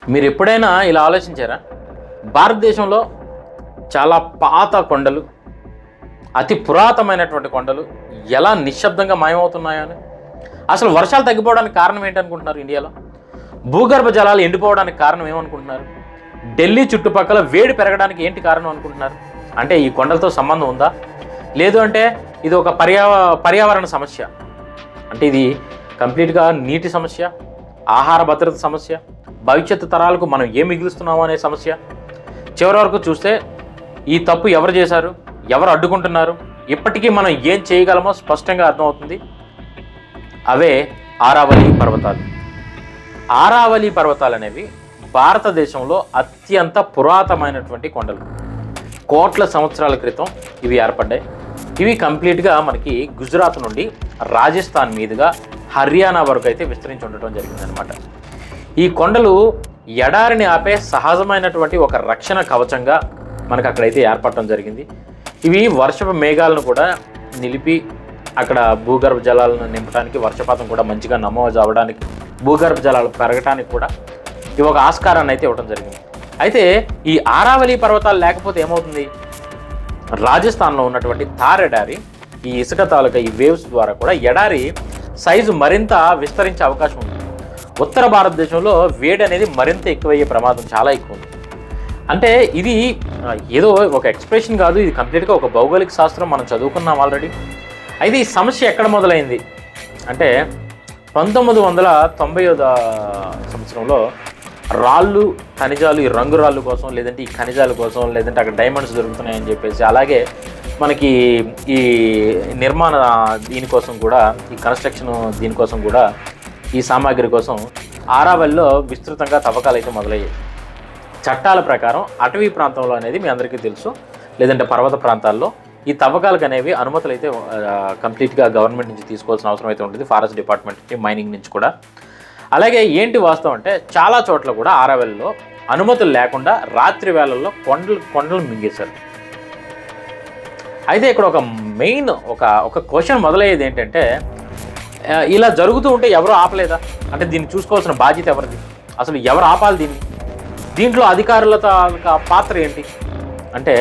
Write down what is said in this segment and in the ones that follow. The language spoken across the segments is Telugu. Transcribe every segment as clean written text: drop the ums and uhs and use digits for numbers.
మీరు ఎప్పుడైనా ఇలా ఆలోచించారా? భారతదేశంలో చాలా పాత కొండలు, అతి పురాతనమైనటువంటి కొండలు ఎలా నిశ్శబ్దంగా మాయమవుతున్నాయో అని. అసలు వర్షాలు తగ్గిపోవడానికి కారణం ఏంటనుకుంటున్నారు? ఇండియాలో భూగర్భ జలాలు ఎండిపోవడానికి కారణం ఏమనుకుంటున్నారు? ఢిల్లీ చుట్టుపక్కల వేడి పెరగడానికి ఏంటి కారణం అనుకుంటున్నారు? అంటే ఈ కొండలతో సంబంధం ఉందా? లేదు అంటే ఇది ఒక పర్యావరణ సమస్య, అంటే ఇది కంప్లీట్గా నీటి సమస్య, ఆహార భద్రత సమస్య, భవిష్యత్తు తరాలకు మనం ఏం మిగులుస్తున్నాము అనే సమస్య. చివరి వరకు చూస్తే ఈ తప్పు ఎవరు చేశారు, ఎవరు అడ్డుకుంటున్నారు, ఇప్పటికీ మనం ఏం చేయగలమో స్పష్టంగా అర్థమవుతుంది. అవే ఆరావళి పర్వతాలు. ఆరావళి పర్వతాలు అనేవి భారతదేశంలో అత్యంత పురాతనమైనటువంటి కొండలు. కోట్ల సంవత్సరాల క్రితం ఇవి ఏర్పడ్డాయి. ఇవి కంప్లీట్గా మనకి గుజరాత్ నుండి రాజస్థాన్ మీదుగా హర్యానా వరకు అయితే విస్తరించి ఉండటం జరిగిందనమాట. ఈ కొండలు ఎడారిని ఆపే సహజమైనటువంటి ఒక రక్షణ కవచంగా మనకు అక్కడైతే ఏర్పడటం జరిగింది. ఇవి వర్షపు మేఘాలను కూడా నిలిపి అక్కడ భూగర్భ జలాలను నింపడానికి, వర్షపాతం కూడా మంచిగా నమోదు అవ్వడానికి, భూగర్భ జలాలు పెరగడానికి కూడా ఇవి ఒక ఆస్కారాన్ని అయితే ఇవ్వడం జరిగింది. అయితే ఈ ఆరావళి పర్వతాలు లేకపోతే ఏమవుతుంది? రాజస్థాన్లో ఉన్నటువంటి థార్ ఎడారి, ఈ ఇసుక తాలూకా ఈ వేవ్స్ ద్వారా కూడా ఎడారి సైజు మరింత విస్తరించే అవకాశం ఉంది. ఉత్తర భారతదేశంలో వేడి అనేది మరింత ఎక్కువయ్యే ప్రమాదం చాలా ఎక్కువ ఉంది. అంటే ఇది ఏదో ఒక ఎక్స్ప్రెషన్ కాదు, ఇది కంప్లీట్గా ఒక భౌగోళిక శాస్త్రం, మనం చదువుకున్నాం ఆల్రెడీ. అయితే ఈ సమస్య ఎక్కడ మొదలైంది అంటే 1990వ సంవత్సరంలో రాళ్ళు, ఖనిజాలు, ఈ రంగు రాళ్ళు కోసం, లేదంటే ఈ ఖనిజాల కోసం, లేదంటే అక్కడ డైమండ్స్ దొరుకుతున్నాయని చెప్పేసి, అలాగే మనకి ఈ నిర్మాణ దీనికోసం కూడా, ఈ కన్స్ట్రక్షన్ దీనికోసం కూడా, ఈ సామాగ్రి కోసం ఆరావళిలో విస్తృతంగా తవ్వకాలు అయితే మొదలయ్యాయి. చట్టాల ప్రకారం అటవీ ప్రాంతంలో అనేది మీ అందరికీ తెలుసు, లేదంటే పర్వత ప్రాంతాల్లో ఈ తవ్వకాలకు అనేవి అనుమతులు అయితే కంప్లీట్గా గవర్నమెంట్ నుంచి తీసుకోవాల్సిన అవసరం అయితే ఉంటుంది, ఫారెస్ట్ డిపార్ట్మెంట్ నుంచి, మైనింగ్ నుంచి కూడా. అలాగే ఏంటి వాస్తవం అంటే చాలా చోట్ల కూడా ఆరావళిలో అనుమతులు లేకుండా రాత్రి వేళల్లో కొండలు మింగేశారు. అయితే ఇక్కడ ఒక మెయిన్ ఒక క్వశ్చన్ మొదలయ్యేది ఏంటంటే, ఇలా జరుగుతూ ఉంటే ఎవరు ఆపలేదా? అంటే దీన్ని చూసుకోవాల్సిన బాధ్యత ఎవరిది? అసలు ఎవరు ఆపాలి దీన్ని? దీంట్లో అధికారుల పాత్ర ఏంటి అంటే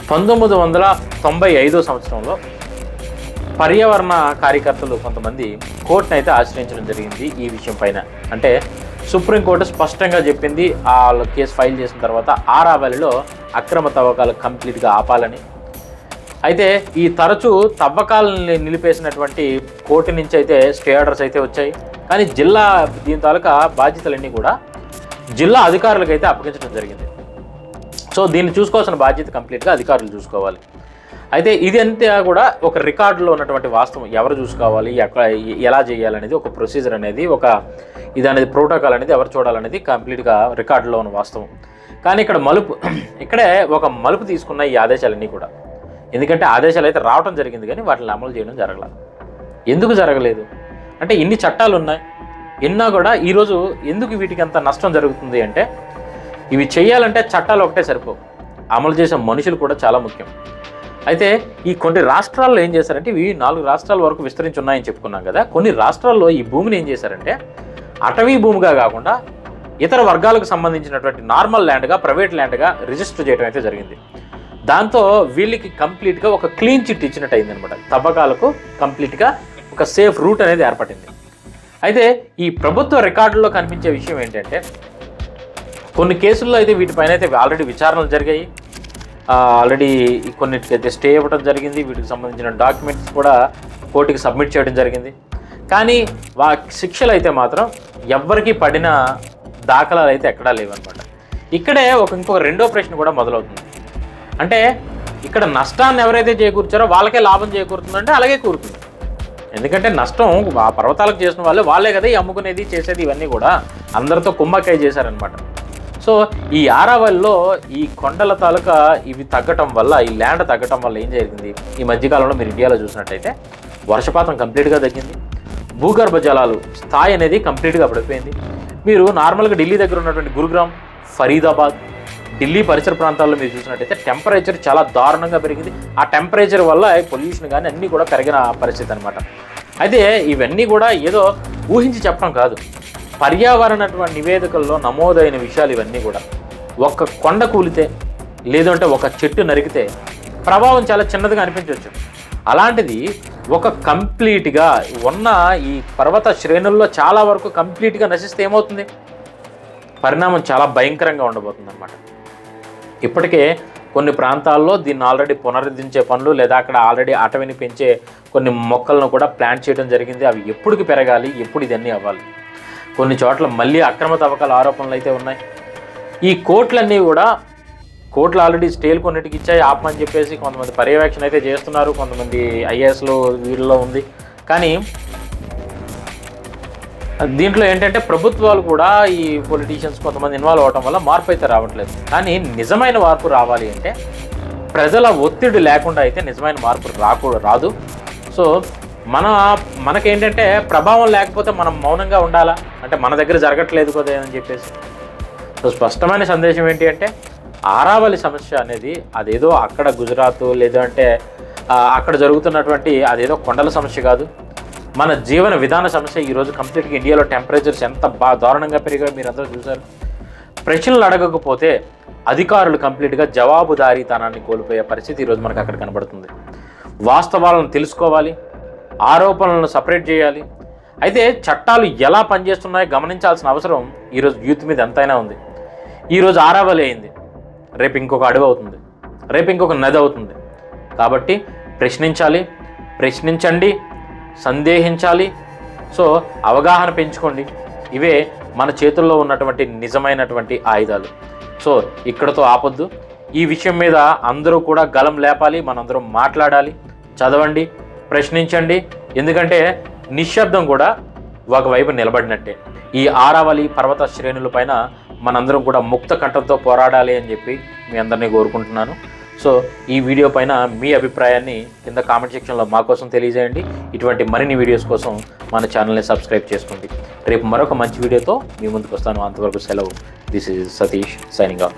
1995వ సంవత్సరంలో పర్యావరణ కార్యకర్తలు కొంతమంది కోర్టును అయితే ఆశ్రయించడం జరిగింది ఈ విషయం పైన. అంటే సుప్రీంకోర్టు స్పష్టంగా చెప్పింది, ఆ కేసు ఫైల్ చేసిన తర్వాత ఆరావళిలో అక్రమ తవ్వకాలు కంప్లీట్గా ఆపాలని. అయితే ఈ తరచూ తవ్వకాలను నిలిపేసినటువంటి కోర్టు నుంచి అయితే స్టే ఆర్డర్స్ అయితే వచ్చాయి. కానీ జిల్లా దీని తాలూకా బాధ్యతలన్నీ కూడా జిల్లా అధికారులకు అయితే అప్పగించడం జరిగింది. సో దీన్ని చూసుకోవాల్సిన బాధ్యత కంప్లీట్గా అధికారులు చూసుకోవాలి. అయితే ఇది అంతా కూడా ఒక రికార్డులో ఉన్నటువంటి వాస్తవం, ఎవరు చూసుకోవాలి, ఎలా చేయాలనేది ఒక ప్రొసీజర్ అనేది, ఇది అనేది ప్రోటోకాల్ అనేది ఎవరు చూడాలనేది కంప్లీట్గా రికార్డులో ఉన్న వాస్తవం. కానీ ఇక్కడ ఇక్కడే ఒక మలుపు తీసుకున్న ఈ ఆదేశాలన్నీ కూడా. ఎందుకంటే ఆదేశాలు అయితే రావడం జరిగింది కానీ వాటిని అమలు చేయడం జరగలేదు. ఎందుకు జరగలేదు అంటే ఇన్ని చట్టాలు ఉన్నాయి, ఎన్నా కూడా ఈరోజు ఎందుకు వీటికి అంత నష్టం జరుగుతుంది అంటే, ఇవి చేయాలంటే చట్టాలు ఒకటే సరిపోవు, అమలు చేసే మనుషులు కూడా చాలా ముఖ్యం. అయితే ఈ కొన్ని రాష్ట్రాల్లో ఏం చేశారంటే, ఇవి 4 రాష్ట్రాల వరకు విస్తరించి ఉన్నాయని చెప్పుకున్నాం కదా. కొన్ని రాష్ట్రాల్లో ఈ భూమిని ఏం చేశారంటే అటవీ భూమిగా కాకుండా ఇతర వర్గాలకు సంబంధించినటువంటి నార్మల్ ల్యాండ్గా, ప్రైవేట్ ల్యాండ్గా రిజిస్టర్ చేయడం అయితే జరిగింది. దాంతో వీళ్ళకి కంప్లీట్గా ఒక క్లీన్ చిట్ ఇచ్చినట్టు అయిందనమాట. తవ్వకాలకు కంప్లీట్గా ఒక సేఫ్ రూట్ అనేది ఏర్పడింది. అయితే ఈ ప్రభుత్వ రికార్డుల్లో కనిపించే విషయం ఏంటంటే, కొన్ని కేసుల్లో అయితే వీటిపైన అయితే ఆల్రెడీ విచారణలు జరిగాయి, ఆల్రెడీ కొన్నిటికైతే స్టే ఇవ్వడం జరిగింది, వీటికి సంబంధించిన డాక్యుమెంట్స్ కూడా కోర్టుకి సబ్మిట్ చేయడం జరిగింది. కానీ శిక్షలు అయితే మాత్రం ఎవ్వరికి పడిన దాఖలాలు అయితే ఎక్కడా లేవన్నమాట. ఇక్కడే ఇంకొక రెండో ప్రశ్న కూడా మొదలవుతుంది. అంటే ఇక్కడ నష్టాన్ని ఎవరైతే చేకూర్చారో వాళ్ళకే లాభం చేకూరుతుందంటే అలాగే కూరుతుంది. ఎందుకంటే నష్టం ఆ పర్వతాలకు చేసిన వాళ్ళే కదా ఈ అమ్ముకునేది, చేసేది, ఇవన్నీ కూడా అందరితో కుమ్మకాయ చేశారనమాట. సో ఈ ఆరావళిలో ఈ కొండల తాలూకా ఇవి తగ్గటం వల్ల, ఈ ల్యాండ్ తగ్గటం వల్ల ఏం జరిగింది, ఈ మధ్యకాలంలో మీరు ఇండియాలో చూసినట్టయితే వర్షపాతం కంప్లీట్గా తగ్గింది, భూగర్భ జలాలు స్థాయి అనేది కంప్లీట్గా పడిపోయింది. మీరు నార్మల్గా ఢిల్లీ దగ్గర ఉన్నటువంటి గురుగ్రామ్, ఫరీదాబాద్, ఢిల్లీ పరిసర ప్రాంతాల్లో మీరు చూసినట్టయితే టెంపరేచర్ చాలా దారుణంగా పెరిగింది. ఆ టెంపరేచర్ వల్ల పొల్యూషన్ కానీ అన్నీ కూడా పెరిగిన పరిస్థితి అనమాట. అయితే ఇవన్నీ కూడా ఏదో ఊహించి చెప్పడం కాదు, పర్యావరణ నివేదికల్లో నమోదైన విషయాలు ఇవన్నీ కూడా ఒక కొండ కూలితే లేదంటే ఒక చెట్టు నరికితే ప్రభావం చాలా చిన్నదిగా అనిపించవచ్చు. అలాంటిది ఒక కంప్లీట్గా ఉన్న ఈ పర్వత శ్రేణుల్లో చాలా వరకు కంప్లీట్గా నశిస్తే ఏమవుతుంది? పరిణామం చాలా భయంకరంగా ఉండబోతుంది అన్నమాట. ఇప్పటికే కొన్ని ప్రాంతాల్లో దీన్ని ఆల్రెడీ పునరుద్ధరించే పనులు లేదా అక్కడ ఆల్రెడీ అటవిని పెంచే కొన్ని మొక్కలను కూడా ప్లాంట్ చేయడం జరిగింది. అవి ఎప్పుడుకి పెరగాలి, ఎప్పుడు ఇదన్నీ అవ్వాలి. కొన్ని చోట్ల మళ్ళీ అక్రమ తవ్వకాల ఆరోపణలు అయితే ఉన్నాయి. ఈ కోర్టులన్నీ కూడా కోర్టులు ఆల్రెడీ స్టేలు కొన్నిటికి ఇచ్చాయి, ఆపమని చెప్పేసి కొంతమంది పర్యవేక్షణ అయితే చేస్తున్నారు, కొంతమంది ఐఏఎస్లో వీళ్ళలో ఉంది. కానీ దీంట్లో ఏంటంటే ప్రభుత్వాలు కూడా ఈ పొలిటీషియన్స్ కొంతమంది ఇన్వాల్వ్ అవడం వల్ల మార్పు అయితే రావట్లేదు. కానీ నిజమైన మార్పు రావాలి అంటే ప్రజల ఒత్తిడి లేకుండా అయితే నిజమైన మార్పు రాదు. సో మనకేంటంటే ప్రభావం లేకపోతే మనం మౌనంగా ఉండాలా అంటే మన దగ్గర జరగట్లేదు కదా అని చెప్పేసి. సో స్పష్టమైన సందేశం ఏంటి అంటే ఆరావళి సమస్య అనేది అదేదో అక్కడ గుజరాత్ లేదంటే అక్కడ జరుగుతున్నటువంటి అదేదో కొండల సమస్య కాదు, మన జీవన విధాన సమస్య. ఈరోజు కంప్లీట్గా ఇండియాలో టెంపరేచర్స్ ఎంత దారుణంగా పెరిగాయో మీరు అందరూ చూశారు. ప్రశ్నలు అడగకపోతే అధికారులు కంప్లీట్గా జవాబుదారీతనాన్ని కోల్పోయే పరిస్థితి ఈరోజు మనకు అక్కడ కనబడుతుంది. వాస్తవాలను తెలుసుకోవాలి, ఆరోపణలను సపరేట్ చేయాలి. అయితే చట్టాలు ఎలా పనిచేస్తున్నాయో గమనించాల్సిన అవసరం ఈరోజు యూత్ మీద ఎంతైనా ఉంది. ఈరోజు ఆరావళి అయింది, రేపు ఇంకొక అడవి అవుతుంది, రేపు ఇంకొక నది అవుతుంది. కాబట్టి ప్రశ్నించాలి, ప్రశ్నించండి, సందేహించాలి. సో అవగాహన పెంచుకోండి. ఇవే మన చేతుల్లో ఉన్నటువంటి నిజమైనటువంటి ఆయుధాలు. సో ఇక్కడతో ఆపొద్దు. ఈ విషయం మీద అందరూ కూడా గలం లేపాలి, మనందరం మాట్లాడాలి. చదవండి, ప్రశ్నించండి. ఎందుకంటే నిశ్శబ్దం కూడా ఒకవైపు నిలబడినట్టే. ఈ ఆరావళి పర్వత శ్రేణుల పైన మనందరం కూడా ముక్త కంఠంతో పోరాడాలి అని చెప్పి మీ అందరినీ కోరుకుంటున్నాను. సో ఈ వీడియో పైన మీ అభిప్రాయాన్ని కింద కామెంట్ సెక్షన్లో మా కోసం తెలియజేయండి. ఇటువంటి మరిన్ని వీడియోస్ కోసం మన ఛానల్ని సబ్స్క్రైబ్ చేసుకోండి. రేపు మరొక మంచి వీడియోతో మీ ముందుకు వస్తాను. అంతవరకు సెలవు. This is Satish signing off.